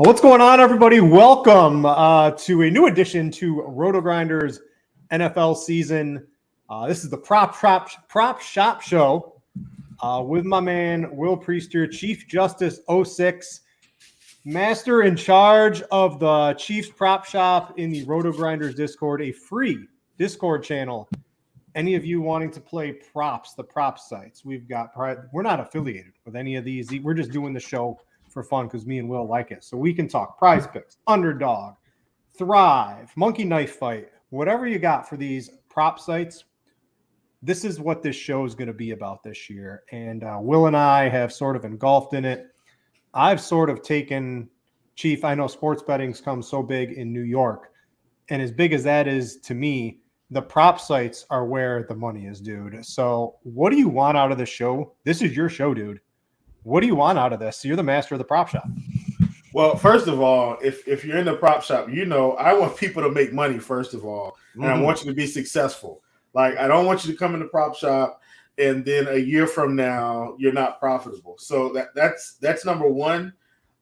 Well, what's going on, everybody? Welcome to a new edition to RotoGrinders NFL season. This is the Prop Shop Show with my man Will Priester, Chief Justice 06, master in charge of the Chiefs Prop Shop in the RotoGrinders Discord, a free Discord channel. Any of you wanting to play props, the prop sites, we're not affiliated with any of these. We're just doing the show for fun because me and Will like it. So we can talk Prize Picks, Underdog, Thrive, Monkey Knife Fight, whatever you got for these prop sites. This is what this show is going to be about this year. And Will and I have sort of engulfed in it. I've sort of taken, Chief, I know sports betting's come so big in New York. And as big as that is to me, the prop sites are where the money is, dude. So what do you want out of the show? This is your show, dude. What do you want out of this? You're the master of the prop shop. Well, first of all, if you're in the prop shop, I want people to make money, first of all, and I want you to be successful. Like, I don't want you to come in the prop shop and then a year from now you're not profitable. So that's number one.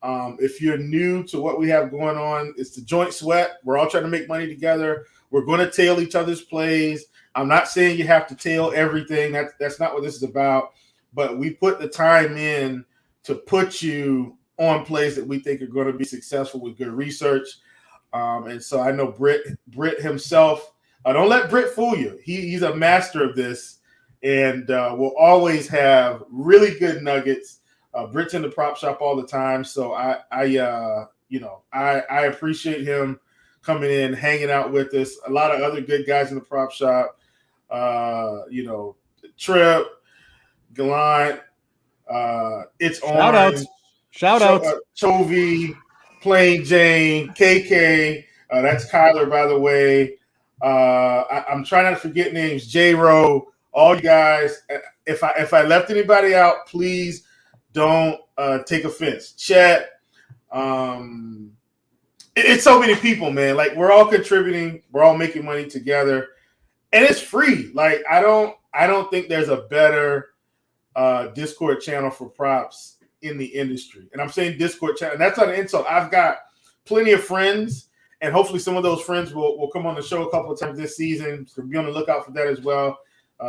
If you're new to what we have going on, it's the joint sweat. We're all trying to make money together. We're going to tail each other's plays. I'm not saying you have to tail everything. That's not what this is about. But we put the time in to put you on plays that we think are going to be successful with good research. And so I know Brit himself. Don't let Brit fool you. He's a master of this, and we'll always have really good nuggets. Brit's in the prop shop all the time, so I appreciate him coming in, hanging out with us. A lot of other good guys in the prop shop. Trip. Gallant, it's on. Shout outs. Chovy, Plain Jane, KK. That's Kyler, by the way. I'm trying not to forget names. J-Ro, all you guys. If I left anybody out, please don't take offense. Chat. It's so many people, man. Like, we're all contributing. We're all making money together, and it's free. Like, I don't think there's a better Discord channel for props in the industry. And I'm saying Discord channel, and that's not an insult. I've got plenty of friends, and hopefully some of those friends will come on the show a couple of times this season. So be on the lookout for that as well.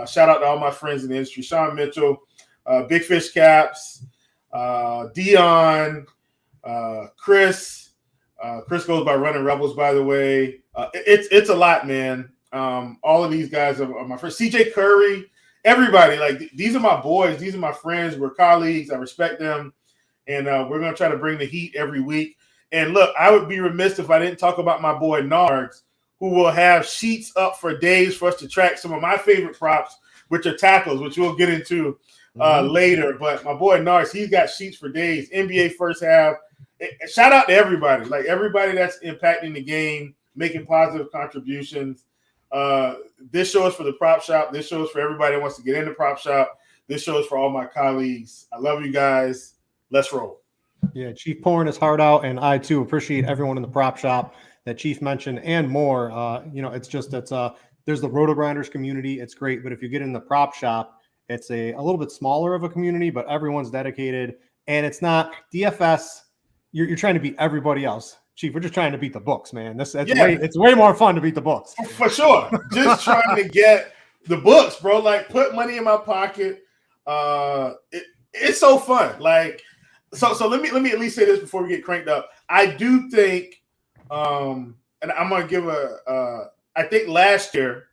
Shout out to all my friends in the industry. Sean Mitchell, Big Fish Caps, Dion, Chris. Chris goes by Running Rebels, by the way. It's a lot, man. All of these guys are my friends. CJ Curry. Everybody, like, these are my boys. These are my friends. We're colleagues. I respect them. And we're going to try to bring the heat every week. And look, I would be remiss if I didn't talk about my boy Nards, who will have sheets up for days for us to track some of my favorite props, which are tackles, which we'll get into later. But my boy Nards, he's got sheets for days. NBA first half. Shout out to everybody. Like, everybody that's impacting the game, making positive contributions. This show is for the prop shop. This show is for everybody that wants to get in the prop shop. This show is for all my colleagues. I love you guys. Let's roll. Yeah, Chief pouring his heart out, and I too appreciate everyone in the prop shop that Chief mentioned and more. There's the RotoGrinders community. It's great, but if you get in the prop shop, it's a little bit smaller of a community, but everyone's dedicated, and it's not DFS. You're trying to beat everybody else. Chief, we're just trying to beat the books, man. It's way more fun to beat the books. For sure. Just trying to get the books, bro. Like, put money in my pocket. It's so fun. Like, so let me at least say this before we get cranked up. I do think, and I'm gonna give I think last year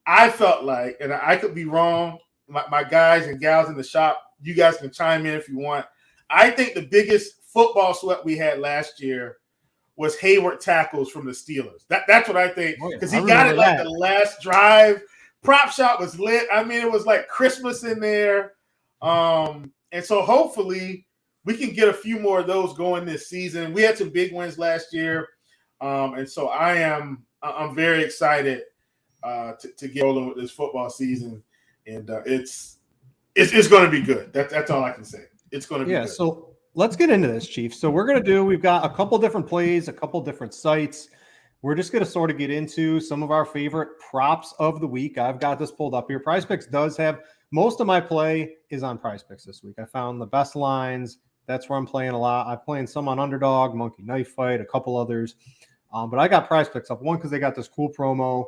I felt like, and I could be wrong, my guys and gals in the shop, you guys can chime in if you want. I think the biggest football sweat we had last year was Hayward tackles from the Steelers. That's what I think, because he got it like the last drive. Prop shop was lit. I mean, it was like Christmas in there. And so hopefully we can get a few more of those going this season. We had some big wins last year. And so I'm very excited to get rolling with this football season. And it's going to be good. That's all I can say. It's going to be good. So let's get into this, Chief. So we've got a couple different plays, a couple different sites. We're just going to sort of get into some of our favorite props of the week. I've got this pulled up here. Prize Picks does have most of my play is on Prize Picks this week. I found the best lines, That's where I'm playing a lot. I'm playing some on Underdog, Monkey Knife Fight, a couple others. But I got Prize Picks up. One, because they got this cool promo.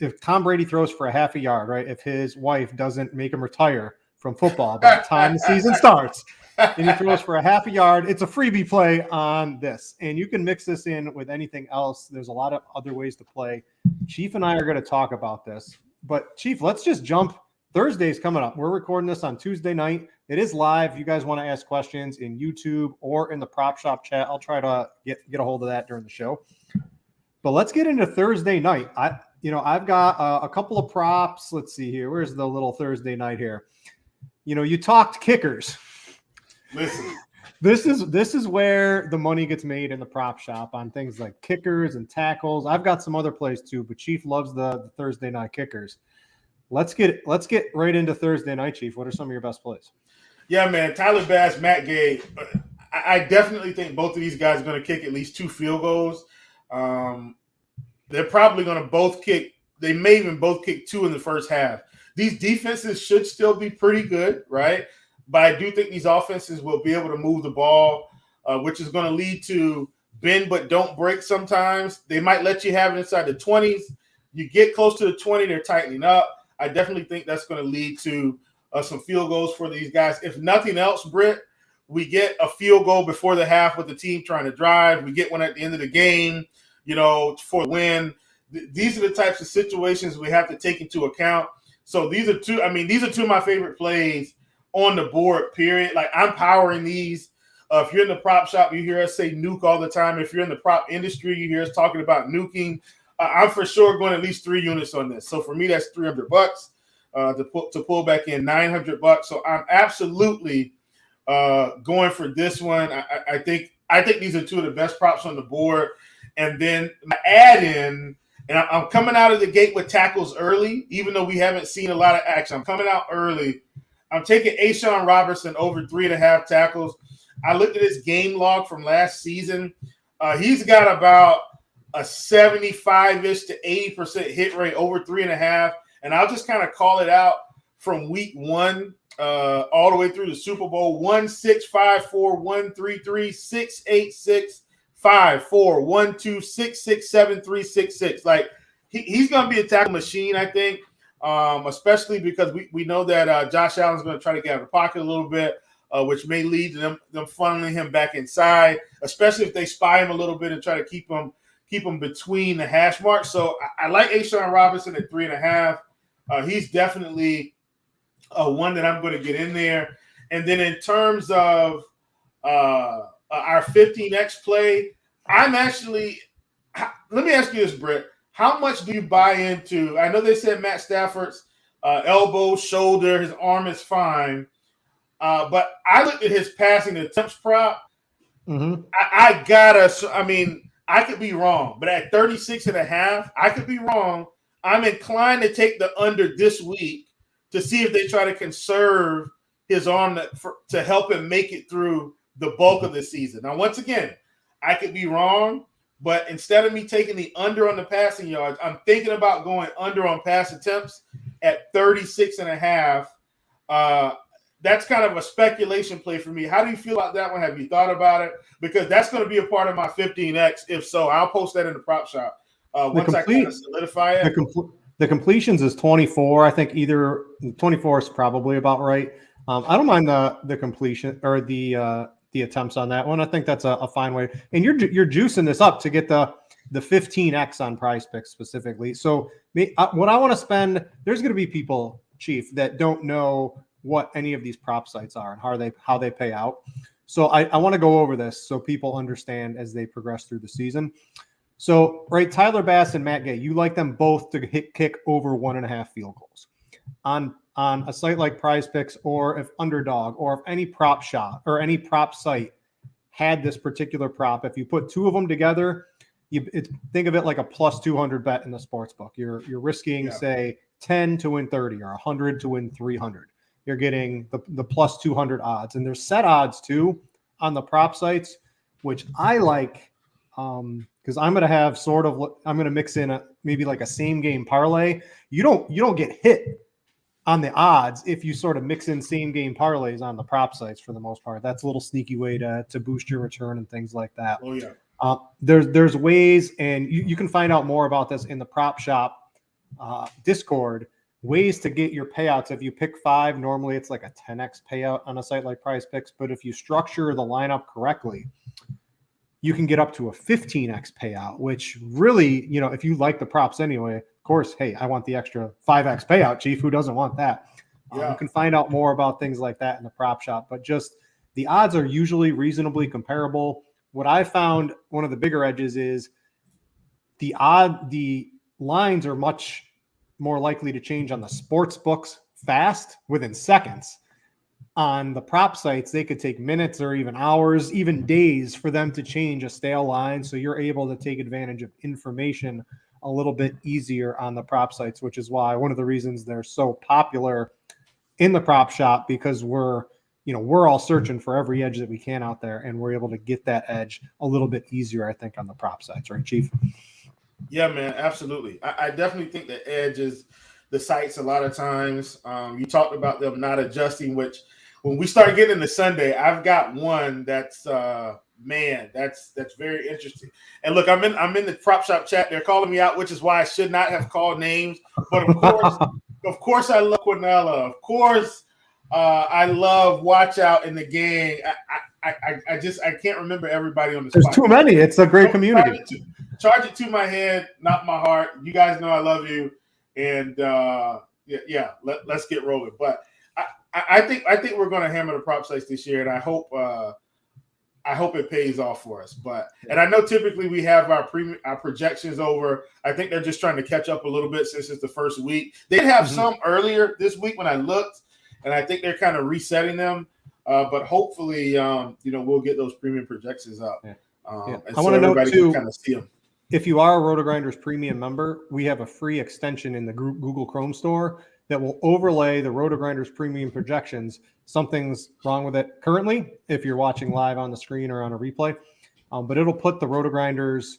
If Tom Brady throws for a half a yard, right, if his wife doesn't make him retire from football by the time the season starts, and he throws for a half a yard, it's a freebie play on this. And you can mix this in with anything else. There's a lot of other ways to play. Chief and I are going to talk about this. But, Chief, let's just jump. Thursday's coming up. We're recording this on Tuesday night. It is live. If you guys want to ask questions in YouTube or in the Prop Shop chat, I'll try to get a hold of that during the show. But let's get into Thursday night. I've got a couple of props. Let's see here. Where's the little Thursday night here? You talked kickers. Listen, this is where the money gets made in the prop shop on things like kickers and tackles. I've got some other plays too, but Chief loves the Thursday night kickers. Let's get right into Thursday night, Chief. What are some of your best plays? Yeah, man. Tyler Bass, Matt Gay. I definitely think both of these guys are going to kick at least 2 field goals. They're probably going to both kick. They may even both kick 2 in the first half. These defenses should still be pretty good, right? But I do think these offenses will be able to move the ball, which is going to lead to bend but don't break sometimes. They might let you have it inside the 20s. You get close to the 20, they're tightening up. I definitely think that's going to lead to some field goals for these guys. If nothing else, Brit, we get a field goal before the half with the team trying to drive. We get one at the end of the game, for the win. These are the types of situations we have to take into account. So these are two of my favorite plays on the board, period. Like, I'm powering these. If you're in the prop shop, you hear us say nuke all the time. If you're in the prop industry, you hear us talking about nuking. I'm for sure going at least 3 units on this. So for me, that's $300 to pull back in $900. So I'm absolutely going for this one. I think these are 2 of the best props on the board. And then my add-in, and I'm coming out of the gate with tackles early, even though we haven't seen a lot of action. I'm coming out early. I'm taking A'Shawn Robertson over 3.5 tackles. I looked at his game log from last season. He's got about a 75-ish to 80% hit rate over 3.5. And I'll just kind of call it out from week 1 all the way through the Super Bowl. 1, 6, 5, 4, 1, 3, 3, 6, 8, 6, 5, 4, 1, 2, 6, 6, 7, 3, 6, 6. Like, he's going to be a tackle machine, I think, especially because we know that Josh Allen's going to try to get out of the pocket a little bit, which may lead to them funneling him back inside, especially if they spy him a little bit and try to keep him between the hash marks. So I like A'Shawn Robinson at 3.5. He's definitely one that I'm going to get in there. And then in terms of our 15X play, let me ask you this, Britt. How much do you buy into? I know they said Matt Stafford's elbow, shoulder, his arm is fine. But I looked at his passing attempts prop. Mm-hmm. I could be wrong, but at 36.5, I could be wrong. I'm inclined to take the under this week to see if they try to conserve his arm to help him make it through the bulk of the season. Now, once again, I could be wrong, but instead of me taking the under on the passing yards, I'm thinking about going under on pass attempts at 36.5. That's kind of a speculation play for me. How do you feel about that one? Have you thought about it? Because that's going to be a part of my 15X. If so, I'll post that in the prop shop once I kind of solidify it. The completions is 24. I think either 24 is probably about right. I don't mind the completion or the attempts on that one. I think that's a fine way. And you're juicing this up to get the 15X on Prize Picks specifically. So what I want to spend, there's going to be people, Chief, that don't know what any of these prop sites are and how they pay out. So I want to go over this so people understand as they progress through the season. So, right, Tyler Bass and Matt Gay, you like them both to kick over 1.5 field goals. On a site like Prize Picks, or if Underdog, or if any prop shop or any prop site had this particular prop, if you put 2 of them together, think of it like a plus 200 bet in the sports book. You're risking, say, 10 to win 30 or 100 to win 300. You're getting the plus 200 odds. And there's set odds, too, on the prop sites, which I like because I'm going to have I'm going to mix in maybe like a same game parlay. You don't get hit on the odds if you sort of mix in same game parlays on the prop sites for the most part. That's a little sneaky way to boost your return and things like that. Oh, yeah. There's ways, and you can find out more about this in the Prop Shop Discord, ways to get your payouts. If you pick 5, normally it's like a 10x payout on a site like Prize Picks, but if you structure the lineup correctly, you can get up to a 15x payout, which really, if you like the props anyway, of course, hey, I want the extra 5x payout, Chief. Who doesn't want that? Yeah. You can find out more about things like that in the Prop Shop, but just the odds are usually reasonably comparable. What I found one of the bigger edges is the lines are much more likely to change on the sports books fast, within seconds. On the prop sites, they could take minutes or even hours, even days for them to change a stale line. So you're able to take advantage of information a little bit easier on the prop sites, which is why one of the reasons they're so popular in the prop shop, because we're all searching for every edge that we can out there, and we're able to get that edge a little bit easier, I think, on the prop sites, right, Chief? Yeah, man, absolutely. I definitely think the edge is the sites a lot of times. You talked about them not adjusting, which when we start getting into Sunday, I've got one that's that's very interesting. And look, I'm in the prop shop chat. They're calling me out, which is why I should not have called names. But of course, I love Quinella. Of course, I love Watch Out in the gang. I can't remember everybody on the spot. There's too many. It's a great community. Charge it to my head, not my heart. You guys know I love you, and let's get rolling. But I think we're going to hammer the prop sites this year, and I hope it pays off for us. And I know typically we have our projections over. I think they're just trying to catch up a little bit since it's the first week. They have some earlier this week when I looked, and I think they're kind of resetting them. But hopefully, we'll get those premium projections up. Yeah. I want to know too, kind of see them. If you are a RotoGrinders premium member, we have a free extension in the Google Chrome store that will overlay the RotoGrinders premium projections. Something's wrong with it currently if you're watching live on the screen or on a replay, but it'll put the RotoGrinders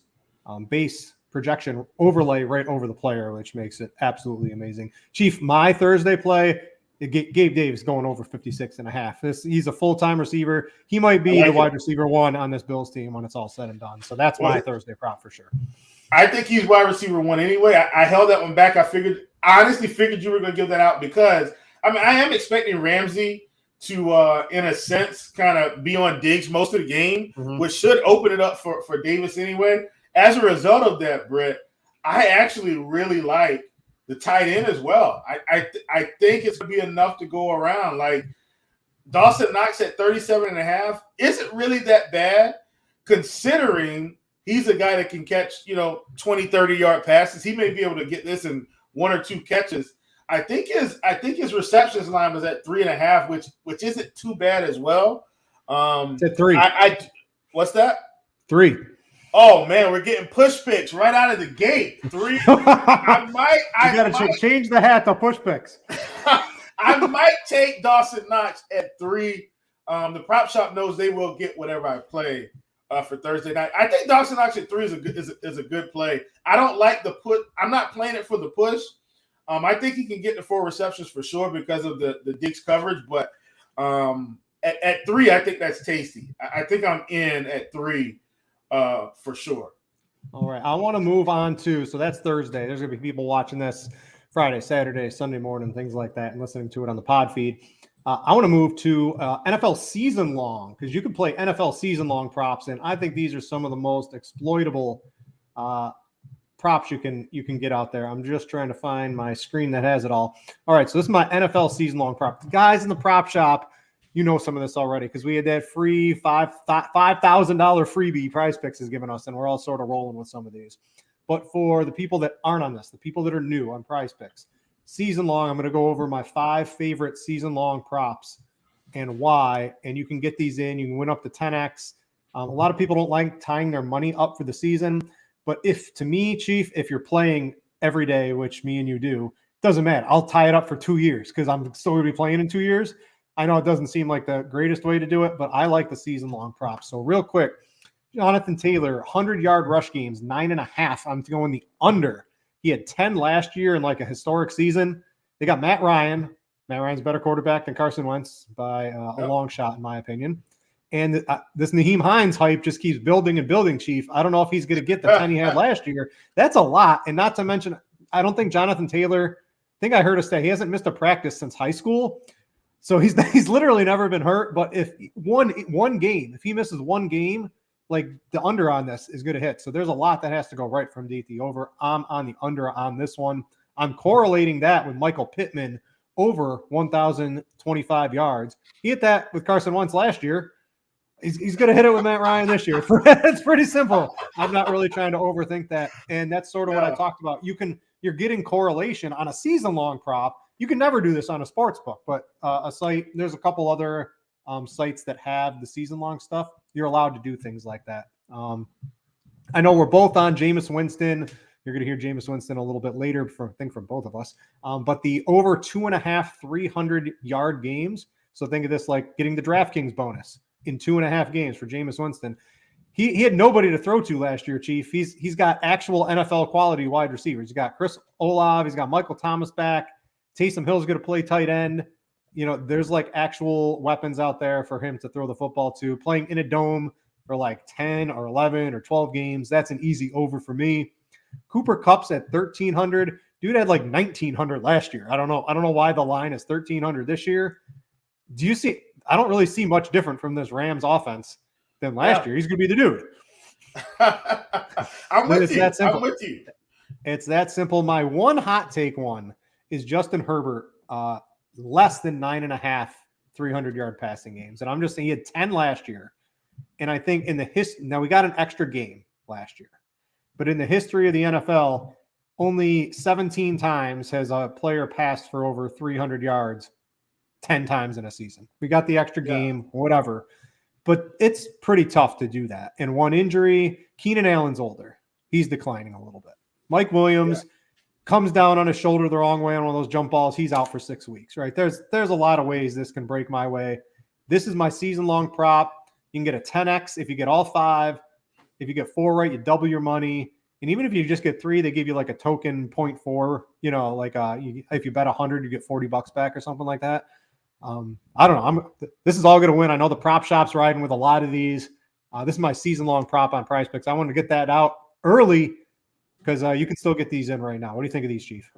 base projection overlay right over the player, which makes it absolutely amazing. Chief, my Thursday play, Gabe Davis going over 56.5. He's a full-time receiver. He might be the wide receiver 1 on this Bills team when it's all said and done. So that's my Thursday prop for sure. I think he's wide receiver 1 anyway. I held that one back. I honestly figured you were going to give that out because, I am expecting Ramsey to, in a sense, kind of be on Diggs most of the game, which should open it up for Davis anyway. As a result of that, Brit, I actually really like the tight end as well. I think it's going to be enough to go around. Like Dawson Knox at 37.5 isn't really that bad considering he's a guy that can catch, 20, 30-yard passes. He may be able to get this in 1 or 2 catches. I think his receptions line was at 3.5, which isn't too bad as well. It's at 3. What's that? 3. Oh man, we're getting push picks right out of the gate. 3. You gotta change the hat to push picks. I might take Dawson Knox at 3. The prop shop knows they will get whatever I play for Thursday night. I think Dawson Knox at 3 is a good play. I don't like the put. I'm not playing it for the push. I think he can get the 4 receptions for sure because of the Diggs coverage. But at 3, I think that's tasty. I think I'm in at 3. For sure. All right. I want to move on to, so that's Thursday. There's going to be people watching this Friday, Saturday, Sunday morning, things like that, and listening to it on the pod feed. I want to move to NFL season long, because you can play NFL season long props, and I think these are some of the most exploitable props you can get out there. I'm just trying to find my screen that has it all. All right. So this is my NFL season long prop. The guys in the prop shop, you know some of this already because we had that free $5,000 freebie Prize Picks has given us, and we're all sort of rolling with some of these. But for the people that aren't on this, the people that are new on Prize Picks, season long, I'm going to go over my 5 favorite season long props and why. And you can get these in. You can win up to 10x. A lot of people don't like tying their money up for the season. But to me, Chief, if you're playing every day, which me and you do, it doesn't matter. I'll tie it up for 2 years because I'm still going to be playing in 2 years. I know it doesn't seem like the greatest way to do it, but I like the season-long props. So real quick, Jonathan Taylor, 100-yard rush games, 9.5. I'm going the under. He had 10 last year in like a historic season. They got Matt Ryan, Matt Ryan's a better quarterback than Carson Wentz by a long shot, in my opinion. And this Nyheim Hines hype just keeps building and building, Chief. I don't know if he's going to get the 10 he had last year. That's a lot. And not to mention, I don't think Jonathan Taylor, I think I heard us say he hasn't missed a practice since high school. So he's literally never been hurt. But if one game, if he misses one game, like the under on this is going to hit. So there's a lot that has to go right from the over. I'm on the under on this one. I'm correlating that with Michael Pittman over 1,025 yards. He hit that with Carson Wentz last year. He's going to hit it with Matt Ryan this year. It's pretty simple. I'm not really trying to overthink that. And that's sort of what I talked about. You're getting correlation on a season-long prop. You can never do this on a sports book, but a site, there's a couple other sites that have the season-long stuff. You're allowed to do things like that. I know we're both on Jameis Winston. You're going to hear Jameis Winston a little bit later, from both of us. But the over 2.5 300-yard games. So think of this like getting the DraftKings bonus in 2.5 games for Jameis Winston. He had nobody to throw to last year, Chief. He's got actual NFL quality wide receivers. He's got Chris Olave. He's got Michael Thomas back. Taysom Hill's going to play tight end. You know, there's like actual weapons out there for him to throw the football to. Playing in a dome for like 10 or 11 or 12 games, that's an easy over for me. Cooper Kupp's at 1,300. Dude had like 1,900 last year. I don't know why the line is 1,300 this year. Do you see? I don't really see much different from this Rams offense than last year. He's going to be the dude. I'm with you. It's that simple. My one hot take one is Justin Herbert, less than 9.5 300-yard passing games. And I'm just saying he had 10 last year. And I think in the history, now we got an extra game last year, but in the history of the NFL, only 17 times has a player passed for over 300 yards 10 times in a season. We got the extra game, whatever. But it's pretty tough to do that. And one injury, Keenan Allen's older. He's declining a little bit. Mike Williams comes down on his shoulder the wrong way on one of those jump balls. He's out for 6 weeks, right? There's a lot of ways this can break my way. This is my season-long prop. You can get a 10X if you get all 5. If you get 4 right, you double your money. And even if you just get 3, they give you like a token 0.4, you know, like if you bet 100, you get $40 back or something like that. I don't know. This is all going to win. I know the prop shop's riding with a lot of these. This is my season-long prop on Prize Picks. I wanted to get that out early because you can still get these in right now. What do you think of these, Chief?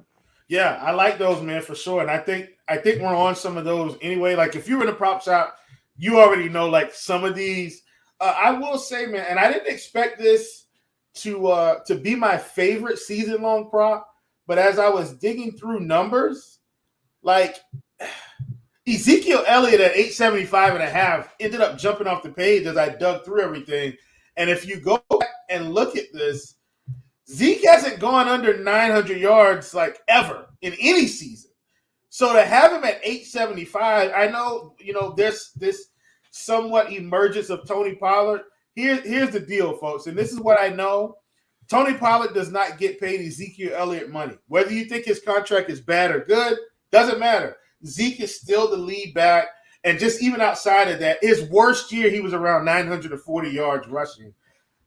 Yeah, I like those, man, for sure. And I think we're on some of those anyway. Like if you're in a prop shop, you already know like some of these. I will say, man, and I didn't expect this to be my favorite season-long prop, but as I was digging through numbers, like Ezekiel Elliott at 875.5 ended up jumping off the page as I dug through everything. And if you go back and look at this, Zeke hasn't gone under 900 yards like ever in any season. So to have him at 875, I know, you know, there's this somewhat emergence of Tony Pollard. Here's the deal, folks, and this is what I know. Tony Pollard does not get paid Ezekiel Elliott money. Whether you think his contract is bad or good, doesn't matter. Zeke is still the lead back, and just even outside of that, his worst year, he was around 940 yards rushing.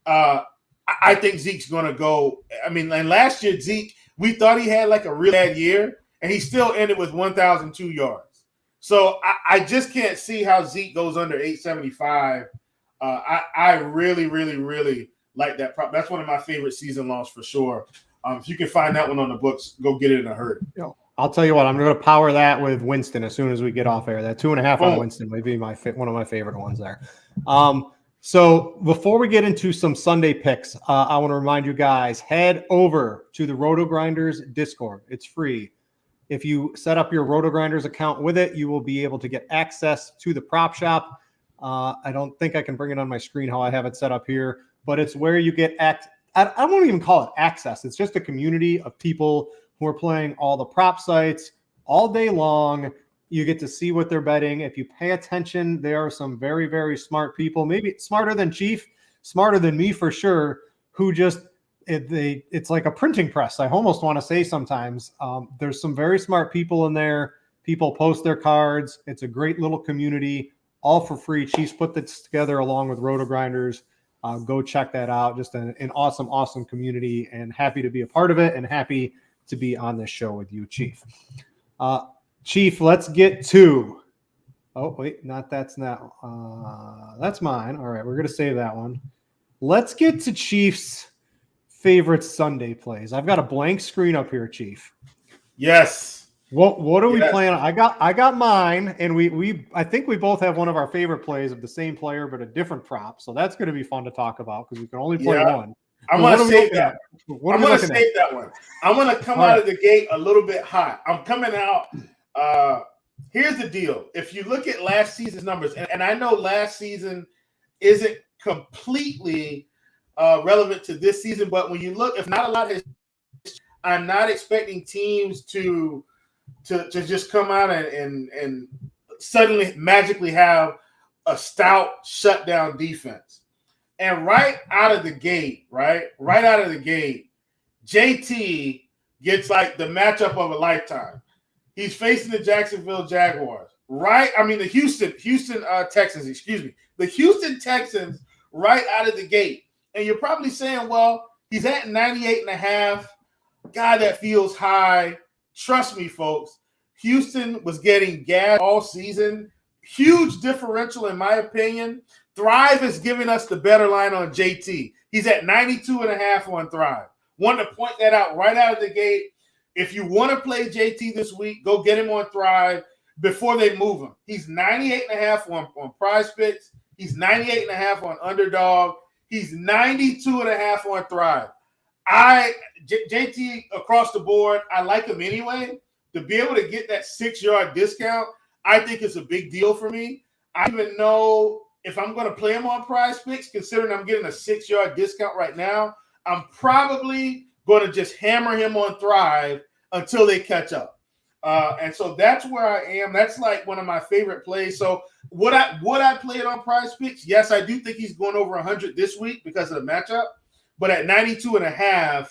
I think Zeke's going to go. I mean, and last year, Zeke, we thought he had like a really bad year, and he still ended with 1,002 yards. So I just can't see how Zeke goes under 875. I really, really, really like that prop. That's one of my favorite season longs for sure. If you can find that one on the books, go get it in a hurry. I'll tell you what, I'm going to power that with Winston as soon as we get off air. That 2.5 on Winston may be one of my favorite ones there. So before we get into some Sunday picks, I want to remind you guys, head over to the RotoGrinders Discord. It's free. If you set up your RotoGrinders account with it, you will be able to get access to the prop shop. I don't think I can bring it on my screen how I have it set up here, but it's where you get I won't even call it access. It's just a community of people who are playing all the prop sites all day long. You get to see what they're betting. If you pay attention, there are some very, very smart people, maybe smarter than Chief, smarter than me for sure, who just it's like a printing press. I almost want to say sometimes there's some very smart people in there. People post their cards. It's a great little community, all for free. Chiefs put this together along with RotoGrinders. Go check that out. Just an awesome, awesome community, and happy to be a part of it and happy to be on this show with you, Chief. Chief, let's get to. Oh, wait, that's not. That's mine. All right, we're going to save that one. Let's get to Chief's favorite Sunday plays. I've got a blank screen up here, Chief. Yes. What are we playing? I got mine, and I think we both have one of our favorite plays of the same player, but a different prop. So that's going to be fun to talk about because we can only play one. I'm going to save that. I'm going to save that one. I'm going to come out of the gate a little bit hot. I'm coming out. Here's the deal. If you look at last season's numbers, and I know last season isn't completely relevant to this season, but when you look, if not a lot has, I'm not expecting teams to just come out and suddenly magically have a stout shutdown defense. And right out of the gate, JT gets like the matchup of a lifetime. He's facing the Jacksonville Jaguars, right? I mean, the Houston Texans, excuse me. The Houston Texans right out of the gate. And you're probably saying, well, he's at 98.5. God, that feels high. Trust me, folks. Houston was getting gas all season. Huge differential, in my opinion. Thrive is giving us the better line on JT. He's at 92.5 on Thrive. Wanted to point that out right out of the gate. If you want to play JT this week, go get him on Thrive before they move him. He's 98.5 on Prize Picks. He's 98.5 on Underdog. He's 92.5 on Thrive. JT across the board, I like him anyway. To be able to get that 6-yard discount, I think it's a big deal for me. I don't even know if I'm going to play him on Prize Picks, considering I'm getting a 6-yard discount right now. I'm probably going to just hammer him on Thrive until they catch up. And so that's where I am. That's like one of my favorite plays. So would I play it on Prize Picks? Yes, I do think he's going over 100 this week because of the matchup. But at 92.5,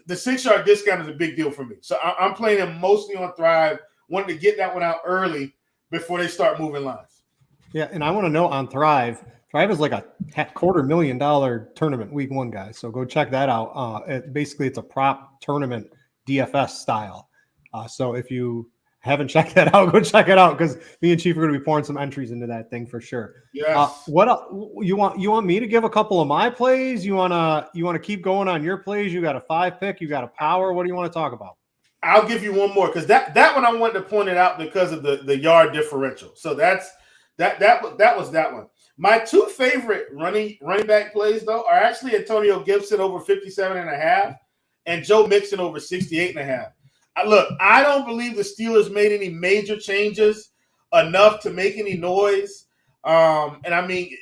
the 6-yard discount is a big deal for me. So I'm playing him mostly on Thrive. Wanted to get that one out early before they start moving lines. Yeah, and I want to know on Thrive is like a $250,000 tournament week 1, guys. So go check that out. Basically, it's a prop tournament DFS style. So if you haven't checked that out, go check it out because me and Chief are going to be pouring some entries into that thing for sure. Yes. What you want me to give a couple of my plays? You want to keep going on your plays? You got a 5-pick, you got a power. What do you want to talk about? I'll give you one more because that one I wanted to point it out because of the yard differential. So that was that one. My 2 favorite running back plays though are actually Antonio Gibson over 57.5 and Joe Mixon over 68.5. Look, I don't believe the Steelers made any major changes enough to make any noise. And I mean,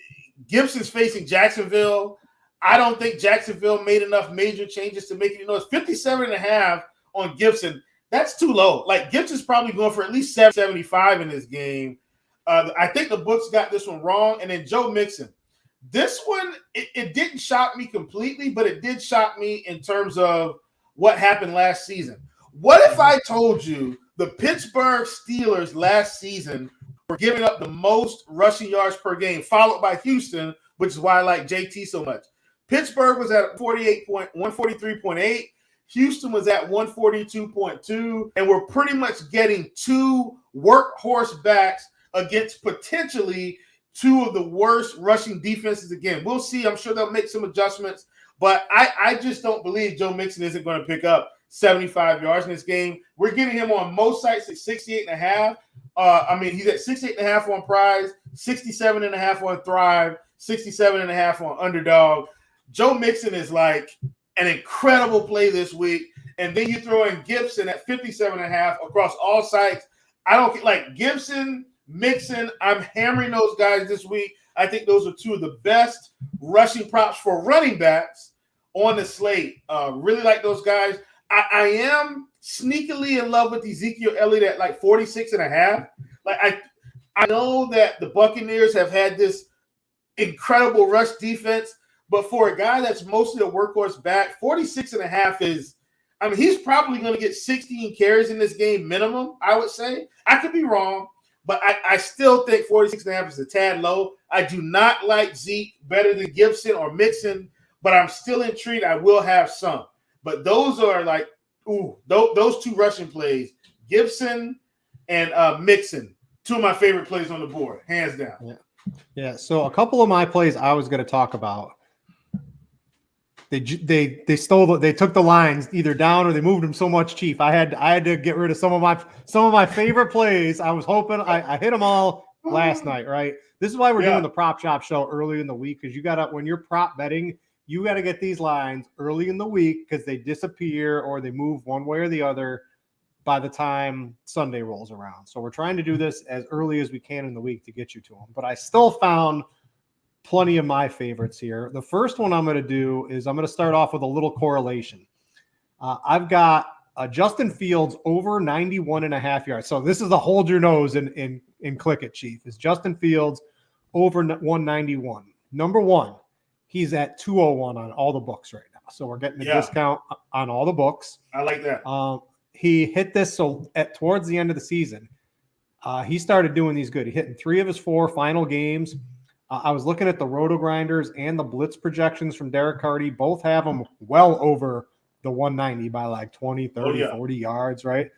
Gibson's facing Jacksonville. I don't think Jacksonville made enough major changes to make any noise. 57.5 on Gibson, that's too low. Like Gibson's probably going for at least 75 in this game. I think the books got this one wrong. And then Joe Mixon. This one, it didn't shock me completely, but it did shock me in terms of what happened last season. What if I told you the Pittsburgh Steelers last season were giving up the most rushing yards per game, followed by Houston, which is why I like JT so much. Pittsburgh was at 143.8. Houston was at 142.2. And we're pretty much getting 2 workhorse backs against potentially 2 of the worst rushing defenses again. We'll see. I'm sure they'll make some adjustments. But I just don't believe Joe Mixon isn't going to pick up 75 yards in this game. We're getting him on most sites at 68.5. He's at 68.5 on Prize, 67.5 on Thrive, 67.5 on Underdog. Joe Mixon is like an incredible play this week. And then you throw in Gibson at 57.5 across all sites. I don't like Gibson, Mixon. I'm hammering those guys this week. I think those are 2 of the best rushing props for running backs on the slate. Really like those guys. I am sneakily in love with Ezekiel Elliott at like 46.5. Like I know that the Buccaneers have had this incredible rush defense, but for a guy that's mostly a workhorse back, 46.5 is, I mean, he's probably going to get 16 carries in this game minimum, I would say. I could be wrong, but I still think 46.5 is a tad low. I do not like Zeke better than Gibson or Mixon, but I'm still intrigued. I will have some. But those are like, those 2 rushing plays, Gibson and Mixon. Two of my favorite plays on the board, hands down. Yeah. So a couple of my plays I was going to talk about. They took the lines either down or they moved them so much, Chief. I had to get rid of some of my favorite plays. I was hoping I hit them all last night, right? This is why we're doing the prop shop show early in the week, because you got to, when you're prop betting, you got to get these lines early in the week because they disappear or they move one way or the other by the time Sunday rolls around. So we're trying to do this as early as we can in the week to get you to them. But I still found plenty of my favorites here. The first one I'm going to do is I'm going to start off with a little correlation. I've got Justin Fields over 91.5 yards. So this is the hold your nose and click it, Chief. Is Justin Fields over 191. Number one, he's at 201 on all the books right now. So we're getting a discount on all the books. I like that. He hit this towards the end of the season. He started doing these good. He hit in 3 of his 4 final games. I was looking at the RotoGrinders and the Blitz projections from Derek Carty. Both have him well over the 190 by like 20, 30, 40 yards, right?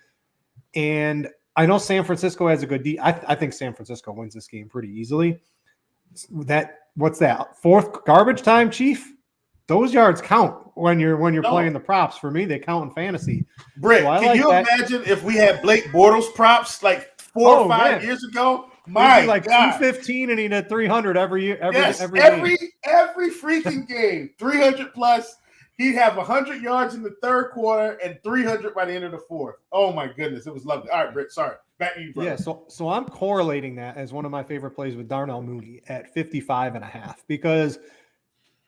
And I know San Francisco has a good I think San Francisco wins this game pretty easily. What's that? 4th garbage time, Chief? Those yards count when you're playing the props. For me, they count in fantasy. Brit, so can you imagine if we had Blake Bortles props like 4 or 5 years ago? My like God. 215 and he had 300 every year. Every freaking game, 300 plus. He'd have 100 yards in the 3rd quarter and 300 by the end of the 4th. Oh my goodness, it was lovely. All right, Britt, sorry. Back to you, brother. Yeah, so I'm correlating that as one of my favorite plays with Darnell Mooney at 55.5 because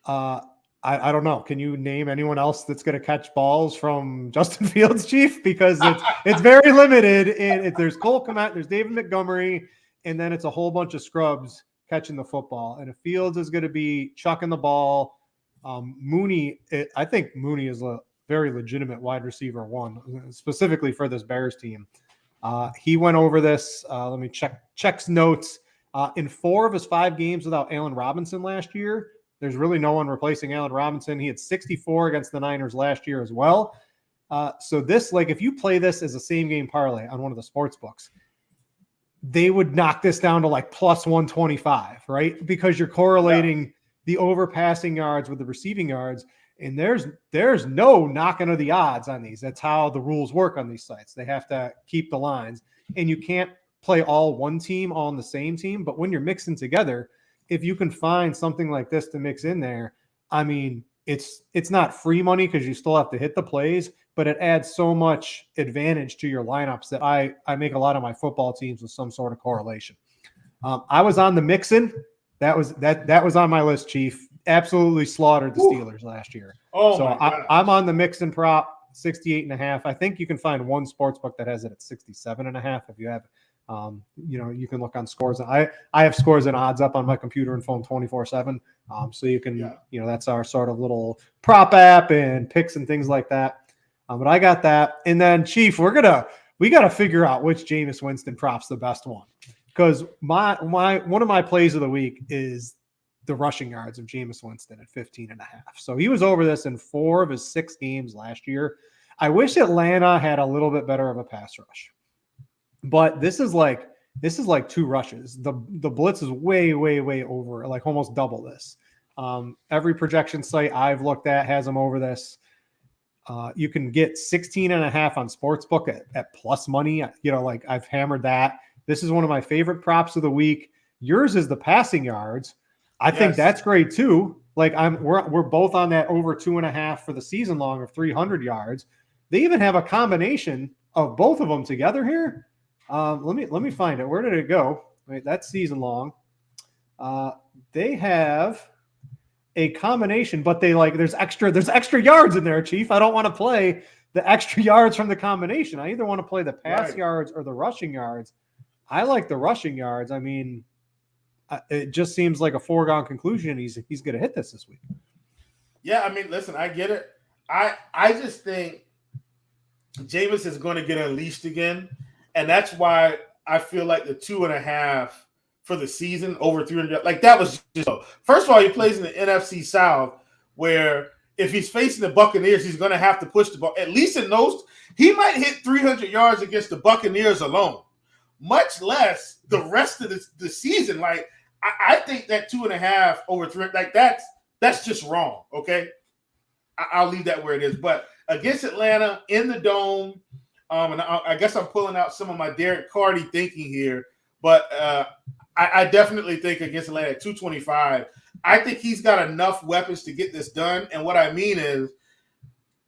I don't know. Can you name anyone else that's going to catch balls from Justin Fields, Chief? Because it's very limited. And there's Cole Kmet, there's David Montgomery, and then it's a whole bunch of scrubs catching the football. And if Fields is going to be chucking the ball, I think Mooney is a very legitimate wide receiver 1, specifically for this Bears team. He went over this. Let me check's notes. In 4 of his 5 games without Allen Robinson last year, there's really no one replacing Allen Robinson. He had 64 against the Niners last year as well. So this, like, if you play this as a same game parlay on one of the sports books, they would knock this down to like plus 125, right? Because you're correlating the overpassing yards with the receiving yards. And there's no knocking of the odds on these. That's how the rules work on these sites. They have to keep the lines. And you can't play all one team on the same team. But when you're mixing together, if you can find something like this to mix in there, I mean, it's not free money because you still have to hit the plays, but it adds so much advantage to your lineups that I make a lot of my football teams with some sort of correlation. I was on the mixin. That was on my list, Chief. Absolutely slaughtered the Steelers last year. So I'm on the mixin prop 68.5. I think you can find one sports book that has it at 67.5 if you have you can look on scores. I have scores and odds up on my computer and phone 24/7. So you can, that's our sort of little prop app and picks and things like that. But I got that. And then Chief, we got to figure out which Jameis Winston prop's the best one. Because one of my plays of the week is the rushing yards of Jameis Winston at 15.5. So he was over this in 4 of his 6 games last year. I wish Atlanta had a little bit better of a pass rush. But this is like 2 rushes. The blitz is way, way, way over, like almost double this. Every projection site I've looked at has them over this. You can get 16.5 on Sportsbook at plus money. Like I've hammered that. This is one of my favorite props of the week. Yours is the passing yards. I think that's great too. Like we're both on that over 2.5 for the season long of 300 yards. They even have a combination of both of them together here. Let me find it. Where did it go? Wait, that's season long. They have a combination, but there's extra yards in there, Chief. I don't want to play the extra yards from the combination. I either want to play the pass yards or the rushing yards. I like the rushing yards. I mean, it just seems like a foregone conclusion. He's going to hit this week. Yeah, I mean, listen, I get it. I just think Jameis is going to get unleashed again. And that's why I feel like the 2.5 for the season over 300, like that was just, first of all, he plays in the NFC South where if he's facing the Buccaneers, he's going to have to push the ball. At least in those, he might hit 300 yards against the Buccaneers alone. much less the rest of the season. Like, I think that 2.5 over 3, like that's just wrong. Okay, I'll leave that where it is. But against Atlanta in the Dome, and I guess I'm pulling out some of my Derek Carty thinking here, but I definitely think against Atlanta at 225, I think he's got enough weapons to get this done. And what I mean is,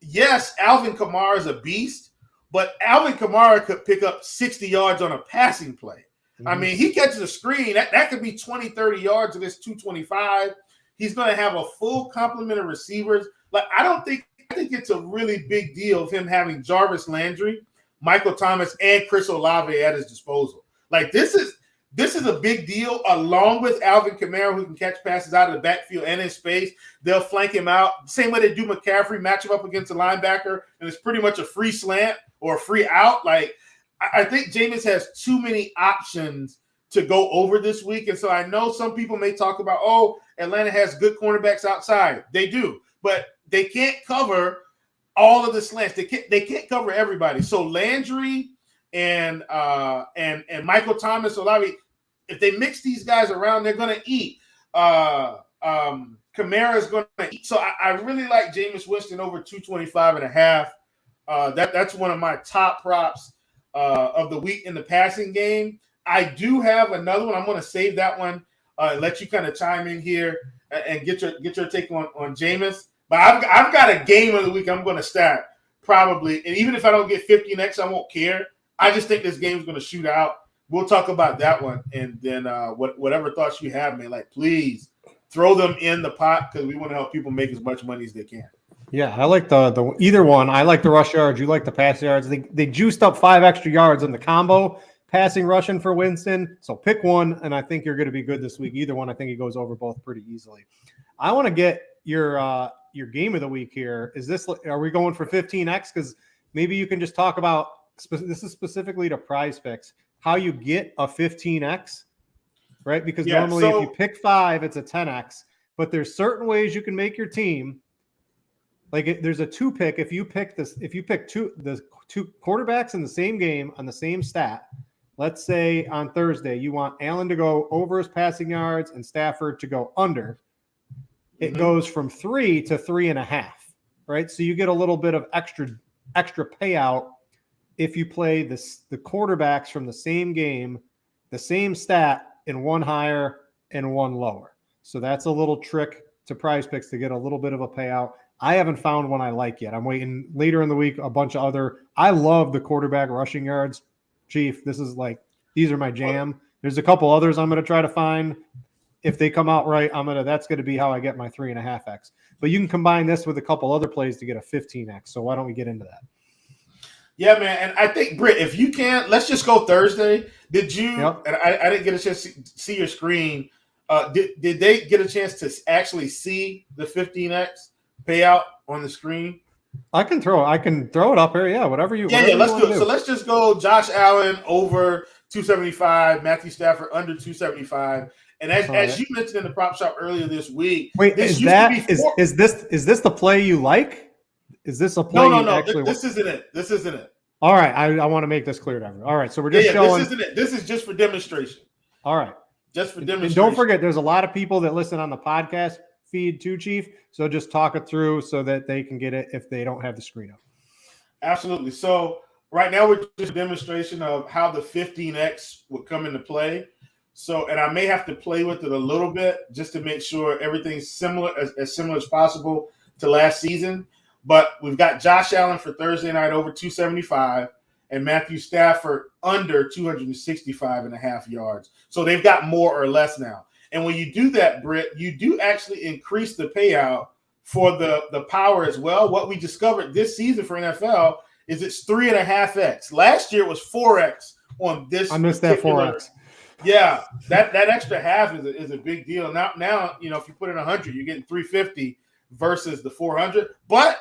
yes, Alvin Kamara is a beast, but Alvin Kamara could pick up 60 yards on a passing play. Mm-hmm. I mean, he catches a screen. That could be 20, 30 yards of this 225. He's going to have a full complement of receivers. Like, I think it's a really big deal of him having Jarvis Landry, Michael Thomas, and Chris Olave at his disposal. Like, this is a big deal, along with Alvin Kamara, who can catch passes out of the backfield and in space. They'll flank him out. Same way they do McCaffrey, match him up against a linebacker, and it's pretty much a free slant or a free out. Like, I think Jameis has too many options to go over this week. And so I know some people may talk about, oh, Atlanta has good cornerbacks outside. They do, but they can't cover all of the slants. They can't cover everybody. So Landry and Michael Thomas, Olave, if they mix these guys around, they're going to eat. Kamara is going to eat. So I really like Jameis Winston over 225.5. That's one of my top props of the week in the passing game. I do have another one. I'm going to save that one, let you kind of chime in here and get your take on Jameis. But I've got a game of the week I'm going to stack probably. And even if I don't get 15X, I won't care. I just think this game's going to shoot out. We'll talk about that one. And then whatever thoughts you have, man, like, please throw them in the pot because we want to help people make as much money as they can. Yeah, I like the either one. I like the rush yards. You like the pass yards. They juiced up 5 extra yards in the combo, passing, rushing for Winston. So pick one, and I think you're going to be good this week. Either one, I think he goes over both pretty easily. I want to get your game of the week here. Are we going for 15X? Because maybe you can just talk about this is specifically to Prize Picks, how you get a 15X, right? Because normally if you pick 5, it's a 10X. But there's certain ways you can make your team. Like there's a 2-pick. If you pick the two quarterbacks in the same game on the same stat, let's say on Thursday you want Allen to go over his passing yards and Stafford to go under. It goes from 3 to 3.5, right? So you get a little bit of extra payout if you play the quarterbacks from the same game, the same stat, in one higher and one lower. So that's a little trick to Prize Picks to get a little bit of a payout. I haven't found one I like yet. I'm waiting later in the week, a bunch of other. I love the quarterback rushing yards, Chief. These are my jam. There's a couple others I'm going to try to find. If they come out right, that's going to be how I get my 3.5X. But you can combine this with a couple other plays to get a 15X. So why don't we get into that? Yeah, man. And I think, Brit, if you can, let's just go Thursday. Did you, and I didn't get a chance to see your screen. Did they get a chance to actually see the 15X payout on the screen? I can throw it up here. Yeah, whatever you. Yeah. Let's do it. So let's just go. Josh Allen over 275. Matthew Stafford under 275. And as you mentioned in the prop shop earlier this week, wait, is this the play you like? Is this a play? No. This isn't it. This isn't it. All right, I want to make this clear to everyone. All right, so we're just showing. This isn't it. This is just for demonstration. All right, just for demonstration. And don't forget, there's a lot of people that listen on the podcast feed too, Chief. So just talk it through so that they can get it if they don't have the screen up. Absolutely. So right now we're just a demonstration of how the 15X would come into play. So, and I may have to play with it a little bit just to make sure everything's similar, as similar as possible to last season. But we've got Josh Allen for Thursday night over 275 and Matthew Stafford under 265.5 yards. So they've got more or less now. And when you do that, Britt, you do actually increase the payout for the power as well. What we discovered this season for NFL is it's 3.5X. Last year it was 4X on this. I missed that 4X. Yeah, that extra half is a big deal. Now, if you put in 100, you're getting 350 versus the 400, but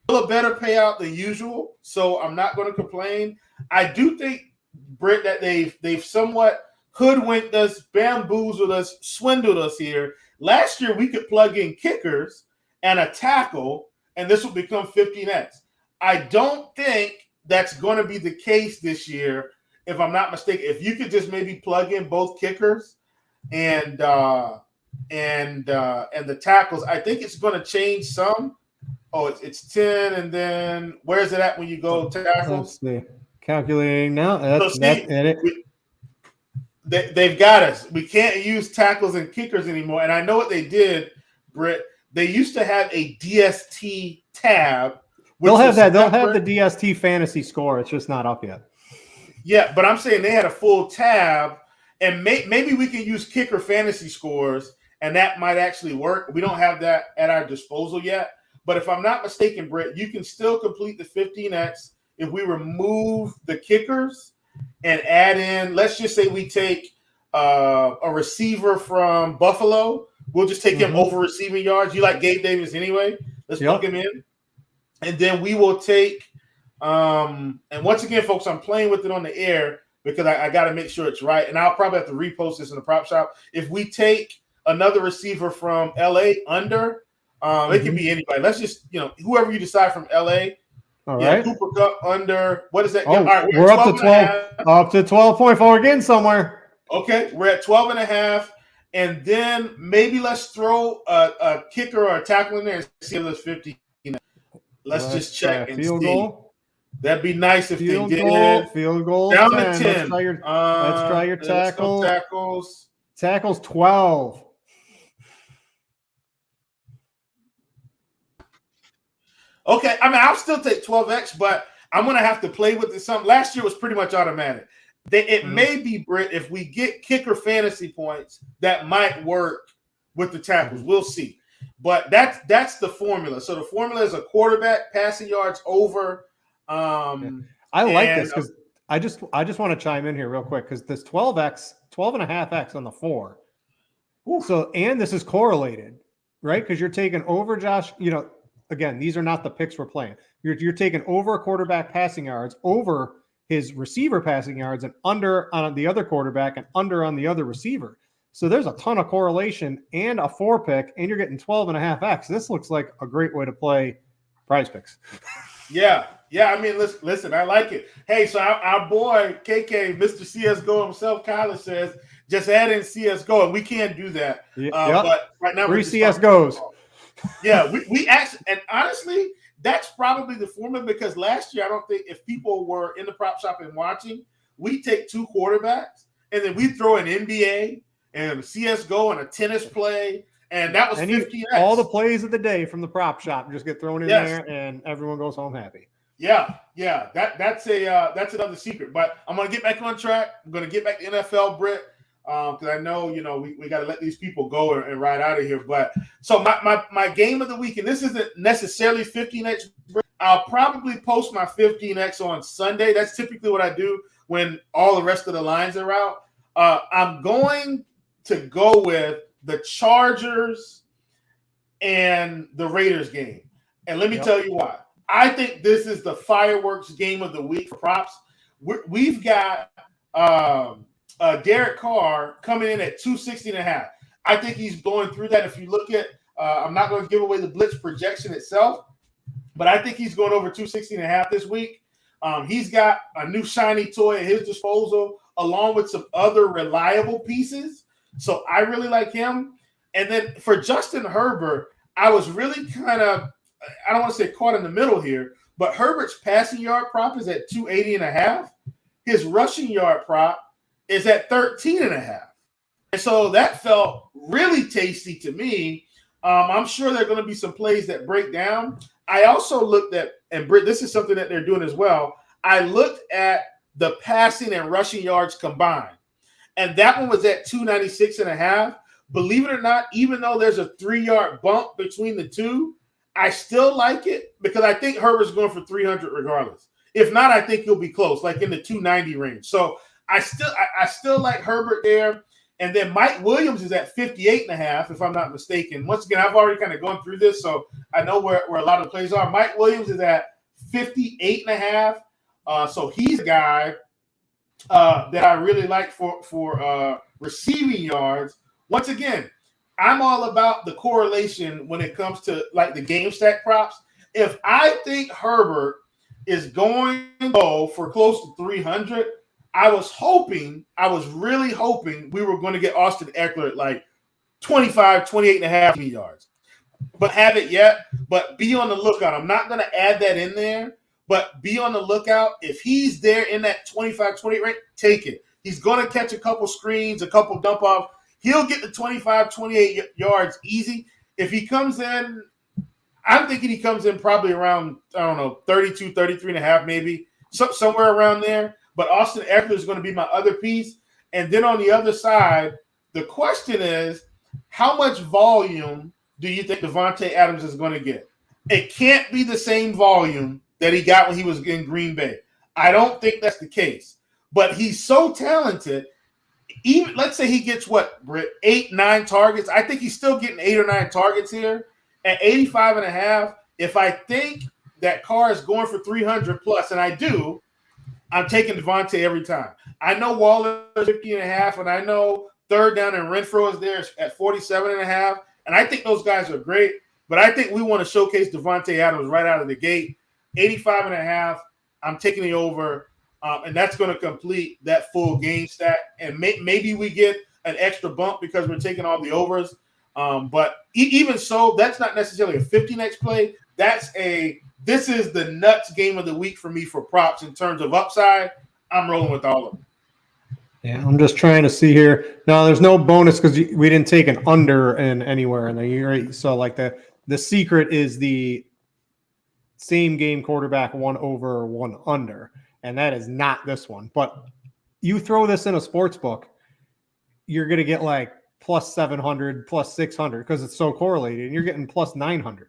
still a better payout than usual. So I'm not going to complain. I do think, Britt, that they've somewhat hoodwinked us, bamboozled us, swindled us here. Last year we could plug in kickers and a tackle, and this will become 15X. I don't think that's going to be the case this year. if I'm not mistaken, if you could just maybe plug in both kickers and the tackles, I think it's going to change some. Oh, it's 10, and then where's it at when you go tackles? Let's see. Calculating now. They've got us. We can't use tackles and kickers anymore. And I know what they did, Brit. They used to have a DST tab. They'll have that. They'll have the DST fantasy score. It's just not up yet. Yeah, but I'm saying they had a full tab, and maybe we can use kicker fantasy scores, and that might actually work. We don't have that at our disposal yet. But if I'm not mistaken, Britt, you can still complete the 15X if we remove the kickers and add in, let's just say we take a receiver from Buffalo. We'll just take him over receiving yards. You like Gabe Davis anyway. Let's plug him in. And then we will take and once again, folks, I'm playing with it on the air because I got to make sure it's right. And I'll probably have to repost this in the prop shop. If we take another receiver from LA under, it can be anybody. Let's just, whoever you decide from LA. All right. Cooper Kupp under. What is that? Oh, all right, we're up to 12. Up to 12.4. We're getting somewhere. Okay, we're at 12.5. And then maybe let's throw a kicker or a tackle in there and see if there's 50. Let's just check and field see. Goal. That'd be nice if field they goal, did. Field goal. Down 10. to 10. Let's try your tackle. Tackles. Tackles 12. Okay, I mean, I'll still take 12X, but I'm going to have to play with it some. Last year was pretty much automatic. It may be, Britt, if we get kicker fantasy points, that might work with the tackles. We'll see. But that's the formula. So the formula is a quarterback passing yards over. I like this because I just want to chime in here real quick because this 12.5X on the 4. So, and this is correlated, right? Because you're taking over Josh, again, these are not the picks we're playing. You're taking over a quarterback passing yards, over his receiver passing yards, and under on the other quarterback and under on the other receiver. So there's a ton of correlation and a 4 pick, and you're getting 12.5X. This looks like a great way to play Prize Picks. Yeah. I mean, listen, I like it. Hey, so our boy KK, Mr. CSGO himself, Kyler says, just add in CSGO, and we can't do that. But right now, 3 CSGOs. Yeah, we actually, and honestly, that's probably the formula because last year, I don't think if people were in the prop shop and watching, we take 2 quarterbacks and then we throw an NBA and a CSGO and a tennis play, and that was 15X. All the plays of the day from the prop shop just get thrown in there, and everyone goes home happy. Yeah. That's another secret. But I'm gonna get back on track. I'm gonna get back to NFL, Britt. Because I know, we got to let these people go and ride out of here. But so my game of the week, and this isn't necessarily 15X. I'll probably post my 15X on Sunday. That's typically what I do when all the rest of the lines are out. I'm going to go with the Chargers and the Raiders game. And let me tell you why. I think this is the fireworks game of the week for props. We've got Derek Carr coming in at 260.5. I think he's blowing through that. If you look at, I'm not going to give away the blitz projection itself, but I think he's going over 260.5 this week. He's got a new shiny toy at his disposal, along with some other reliable pieces. So I really like him. And then for Justin Herbert, I was really kind of, I don't want to say caught in the middle here, but Herbert's passing yard prop is at 280.5. His rushing yard prop is at 13.5. And so that felt really tasty to me. I'm sure there are going to be some plays that break down. I also looked at, and Britt, this is something that they're doing as well. I looked at the passing and rushing yards combined, and that one was at 296.5. Believe it or not, even though there's a 3-yard bump between the two, I still like it because I think Herbert's going for 300 regardless. If not, I think he'll be close, like in the 290 range. So I still like Herbert there. And then Mike Williams is at 58.5, if I'm not mistaken. Once again, I've already kind of gone through this, so I know where a lot of the plays are. Mike Williams is at 58.5. So he's a guy that I really like for receiving yards. Once again, I'm all about the correlation when it comes to like the game stack props. If I think Herbert is going to go for close to 300, I was really hoping we were going to get Austin Eckler at like 25, 28 and a half yards. But have it yet. But be on the lookout. I'm not going to add that in there, but be on the lookout. If he's there in that 25, 28 range, take it. He's going to catch a couple screens, a couple dump offs. He'll get the 25, 28 yards easy. If he comes in, I'm thinking he comes in probably around, 32, 33 and a half maybe, somewhere around there. But Austin Eckler is going to be my other piece. And then on the other side, the question is, how much volume do you think Davante Adams is going to get? It can't be the same volume that he got when he was in Green Bay. I don't think that's the case. But he's so talented. Even let's say he gets Brit, 8, 9 targets. I think he's still getting 8 or 9 targets here at 85 and a half. If I think that Carr is going for 300 plus, and I do, I'm taking Davante every time. I know Waller's 50 and a half, and I know third down and Renfro is there at 47 and a half. And I think those guys are great, but I think we want to showcase Davante Adams right out of the gate. 85 and a half, I'm taking the over, and that's going to complete that full game stat. And maybe we get an extra bump because we're taking all the overs. But even so, that's not necessarily a 50x play. This is the nuts game of the week for me for props in terms of upside. I'm rolling with all of them. Yeah, I'm just trying to see here. No, there's no bonus because we didn't take an under in anywhere in the year. So like the secret is the same game quarterback, 1 over, 1 under, and that is not this one. But you throw this in a sports book, you're going to get like plus 700, plus 600 because it's so correlated, and you're getting plus 900.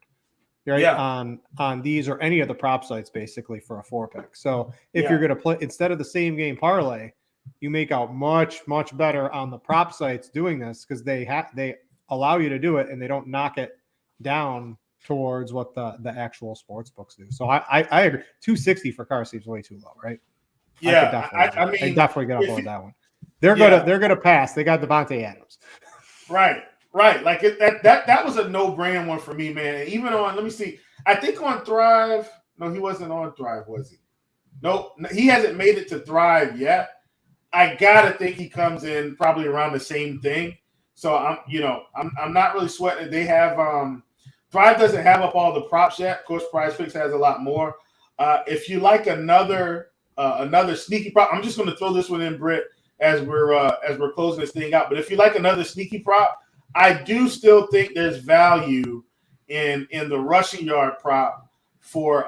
Right, yeah. on these or any of the prop sites basically for a 4-pick. So if you're going to play instead of the same game parlay, you make out much better on the prop sites doing this because they allow you to do it and they don't knock it down towards what the actual sports books do. So I agree. 260 for Carr seems way too low, right? Yeah, I definitely get on board that one. They're gonna pass. They got Davante Adams. Right. Like that was a no-brainer one for me, man. Even on, let me see. I think on Thrive. No, he wasn't on Thrive, was he? Nope, he hasn't made it to Thrive yet. I gotta think he comes in probably around the same thing. So I'm not really sweating. They have Thrive doesn't have up all the props yet. Of course, PrizePicks has a lot more. If you like another sneaky prop, I'm just going to throw this one in, Brit, as we're closing this thing out. But if you like another sneaky prop, I do still think there's value in the rushing yard prop for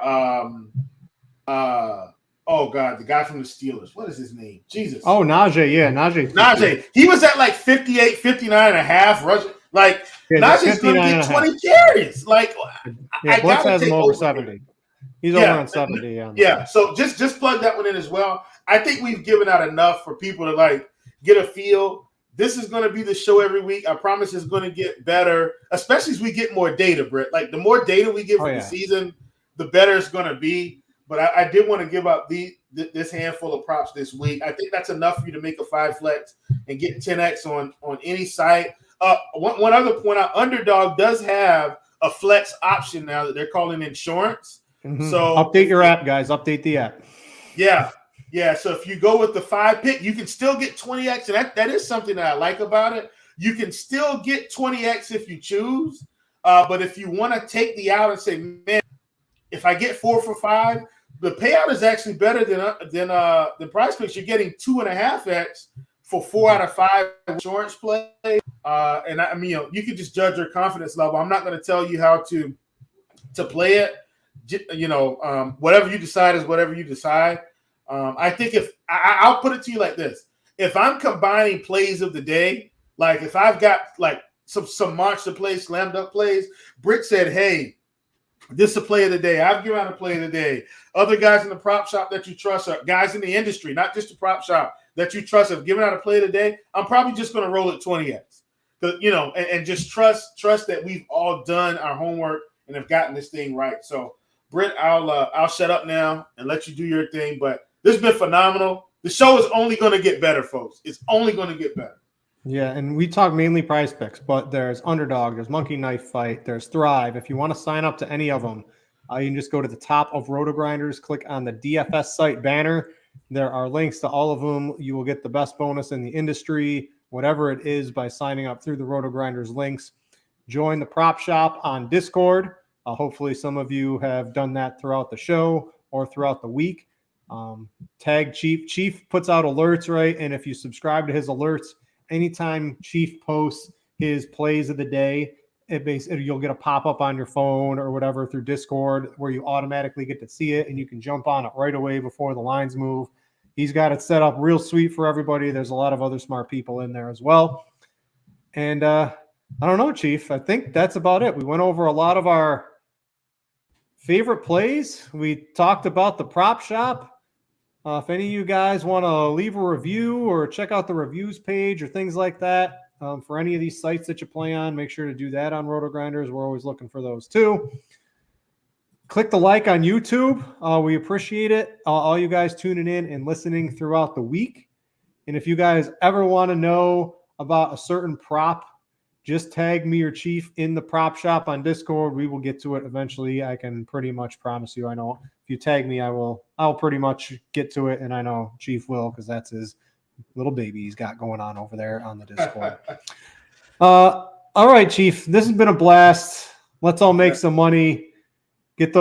oh God, the guy from the Steelers. What is his name? Jesus. Oh, Najee. Yeah, Najee. Najee. He was at like 58, 59 and a half rushing. Like, Najee's going to get 20 carries. Like, yeah, Blitz has him over 70. He's over on 70. Yeah. So just plug that one in as well. I think we've given out enough for people to like get a feel. This is going to be the show every week. I promise it's going to get better, especially as we get more data, Britt. Like, the more data we get from the season, the better it's going to be. But I did want to give up this handful of props this week. I think that's enough for you to make a 5 flex and get 10x on any site. One other point out, Underdog does have a flex option now that they're calling insurance. Mm-hmm. So update your app, guys. Update the app. Yeah. So if you go with the 5 pick, you can still get 20x, and that is something that I like about it. You can still get 20x if you choose, but if you want to take the out and say, man, if I get 4 for 5. The payout is actually better than PrizePicks. You're getting 2.5x for 4 out of 5 insurance play. And I mean, you can just judge your confidence level. I'm not going to tell you how to play it. Whatever you decide is whatever you decide. I think I'll put it to you like this: if I'm combining plays of the day, like if I've got like some monster plays, slam dunk plays, Brit said, "Hey, this is a play of the day. I've given out a play of the day." Other guys in the prop shop that you trust, are guys in the industry, not just the prop shop that you trust, have given out a play of the day. I'm probably just going to roll it 20x, and just trust that we've all done our homework and have gotten this thing right. So, Britt, I'll shut up now and let you do your thing. But this has been phenomenal. The show is only going to get better, folks. It's only going to get better. Yeah, and we talk mainly PrizePicks, but there's Underdog, there's Monkey Knife Fight, there's Thrive. If you want to sign up to any of them, you can just go to the top of RotoGrinders, click on the DFS site banner, There are links to all of them. You will get the best bonus in the industry, whatever it is, by signing up through the RotoGrinders links. Join the prop shop on Discord. Hopefully some of you have done that throughout the show or throughout the week. Tag Chief. Chief puts out alerts, right? And if you subscribe to his alerts, anytime Chief posts his plays of the day, you'll get a pop-up on your phone or whatever through Discord where you automatically get to see it, and you can jump on it right away before the lines move. He's got it set up real sweet for everybody. There's a lot of other smart people in there as well. And I don't know, Chief. I think that's about it. We went over a lot of our favorite plays. We talked about the prop shop. If any of you guys want to leave a review or check out the reviews page or things like that for any of these sites that you play on, make sure to do that on RotoGrinders. We're always looking for those too. Click the like on YouTube. We appreciate it. All you guys tuning in and listening throughout the week. And if you guys ever want to know about a certain prop, just tag me or Chief in the prop shop on Discord. We will get to it eventually. I can pretty much promise you. I know if you tag me, I'll pretty much get to it, and I know Chief will, because that's his little baby he's got going on over there on the Discord. All right, Chief. This has been a blast. Let's all make some money. Get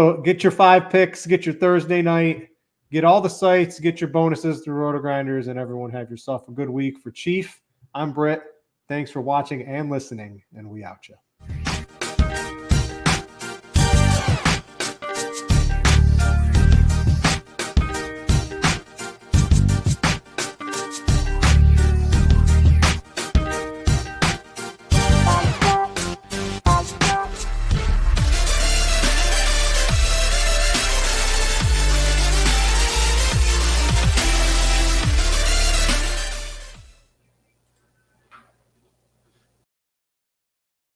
your 5 picks. Get your Thursday night. Get all the sites. Get your bonuses through RotoGrinders, and everyone have yourself a good week. For Chief, I'm Brit. Thanks for watching and listening, and we out ya.